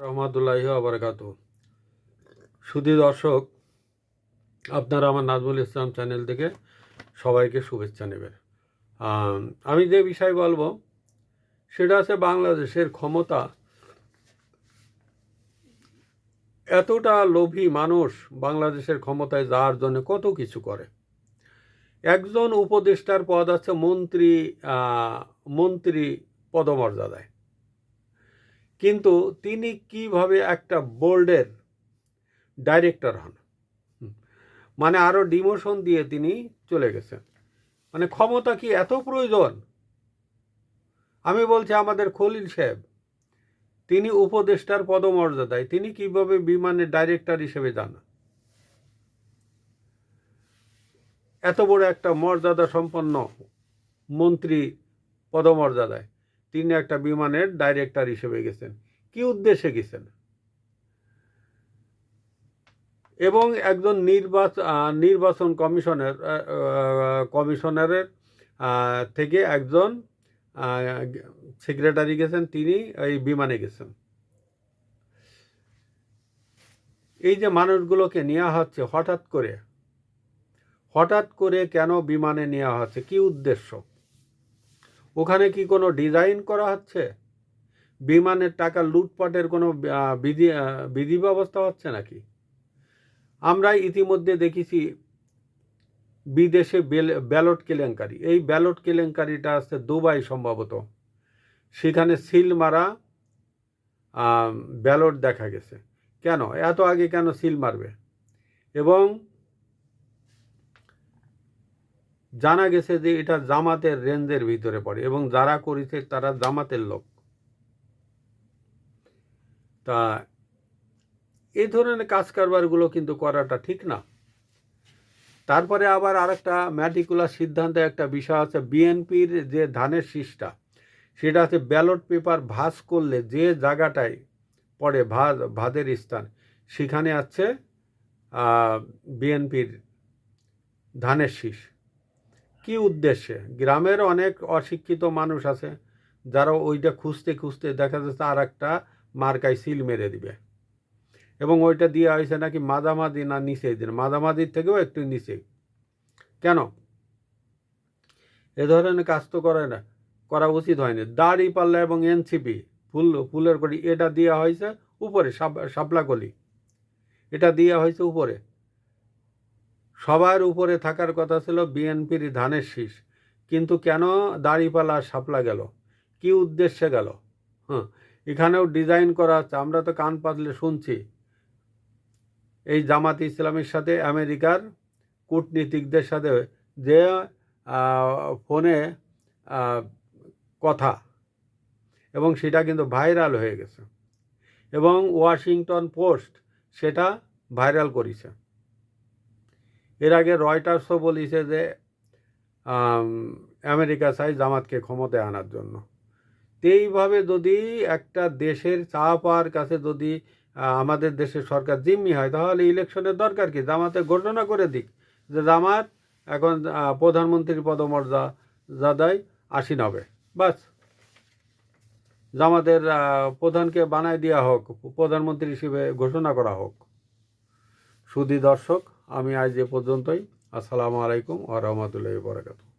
রহমতুল্লাহি ওয়া বারাকাতুহু। সুধী দর্শক, আপনারা আমার নাজমুল ইসলাম চ্যানেল থেকে সবাইকে শুভেচ্ছা নেবেন। আমি যে বিষয় বলবো সেটা আছে বাংলাদেশের ক্ষমতা। এতটা লোভী মানুষ বাংলাদেশের ক্ষমতায় যাওয়ার জন্য কত কিছু করে। একজন উপদেষ্টার পদ আছে মন্ত্রী পদমর্যাদায়, কিন্তু তিনি কিভাবে একটা বোর্ডের ডাইরেক্টর হন, মানে আরও ডিমোশন দিয়ে তিনি চলে গেছেন। মানে ক্ষমতা কি এত প্রয়োজন? আমি বলছি আমাদের খলিল সাহেব, তিনি উপদেষ্টার পদমর্যাদায়, তিনি কিভাবে বিমানের ডাইরেক্টর হিসেবে যান? এত বড় একটা মর্যাদা সম্পন্ন মন্ত্রী পদমর্যাদায় তিনি একটা বিমানের ডাইরেক্টর হিসেবে গেছেন, কি উদ্দেশ্যে গেছেন? এবং একজন নির্বাচন কমিশনারের থেকে একজন সেক্রেটারি গেছেন, তিনি এই বিমানে গেছেন। এই যে মানুষগুলোকে নেওয়া হচ্ছে হঠাৎ করে কেন বিমানে নেওয়া হচ্ছে, কি উদ্দেশ্য? ওখানে কি কোনো ডিজাইন করা হচ্ছে? বিমানের টাকা লুটপাটের কোনো বিধি ব্যবস্থা হচ্ছে নাকি? আমরা ইতিমধ্যে দেখেছি বিদেশে ব্যালট কেলেঙ্কারি। এই ব্যালট কেলেঙ্কারিটা আছে দুবাই সম্ভবত, সেখানে সিল মারা ব্যালট দেখা গেছে। কেন এত আগে কেন সিল মারবে? এবং জানা গেছে যে এটা জামাতের রেঞ্জের ভিতরে পড়ে এবং যারা করেছে তারা জামাতের লোক। তা এই ধরনের কাজ কারবারগুলো কিন্তু করাটা ঠিক না। তারপরে আবার আরেকটা ম্যাটিকুলার সিদ্ধান্তে একটা বিষয় আছে, বিএনপির যে ধানের শীষটা, সেটা হচ্ছে ব্যালট পেপার ভাঁজ করলে যে জায়গাটায় পড়ে ভাঁজের স্থান, সেখানে আছে বিএনপির ধানের শীষ। কি উদ্দেশ্যে? গ্রামের অনেক অশিক্ষিত মানুষ আছে যারা ওইটা খুঁজতে দেখা যাচ্ছে আর একটা মার্কায় সিল মেরে দিবে, এবং ওইটা দিয়ে হয়েছে নাকি মাঝামাঝি না নিচে দিন, মাঝামাঝির থেকেও একটু নিচে। কেন এ ধরনের কাজ তো করা উচিত হয়নি। দাঁড়িপাল্লা এবং এনসিপি ফুলের কলি, এটা দেওয়া হয়েছে উপরে, শাপলাকলি এটা দেওয়া হয়েছে উপরে। সবার উপরে থাকার কথা ছিল বিএনপির ধানের শীষ, কিন্তু কেন দাঁড়িপাল্লা শাপলা গেল? কি উদ্দেশ্যে গেল? এখানেও ডিজাইন করা আছে। আমরা তো কান পাতলে শুনছি এই জামাত ইসলামের সাথে আমেরিকার কূটনীতিকদের সাথে যে ফোনে কথা, এবং সেটা কিন্তু ভাইরাল হয়ে গেছে, এবং ওয়াশিংটন পোস্ট সেটা ভাইরাল করেছে। এর আগে রয়টার্সও বলেছে যে আমেরিকা চাই জামাতকে ক্ষমতায় আনার জন্য। এইভাবে যদি একটা দেশের চা পাওয়ার কাছে যদি আমাদের দেশের সরকার জিম্মি হয়, তাহলে ইলেকশনের দরকার কি? জামাতে ঘোষণা করে দিক যে জামাত এখন প্রধানমন্ত্রীর পদমর্যাদায় আসীন হবে, বাস জামাতের প্রধানকে বানায় দেওয়া হোক, প্রধানমন্ত্রী হিসেবে ঘোষণা করা হোক। সুধী দর্শক, আমি আজ এ পর্যন্তই। আসসালামু আলাইকুম ওয়া রাহমাতুল্লাহি ওয়া বারাকাতুহু।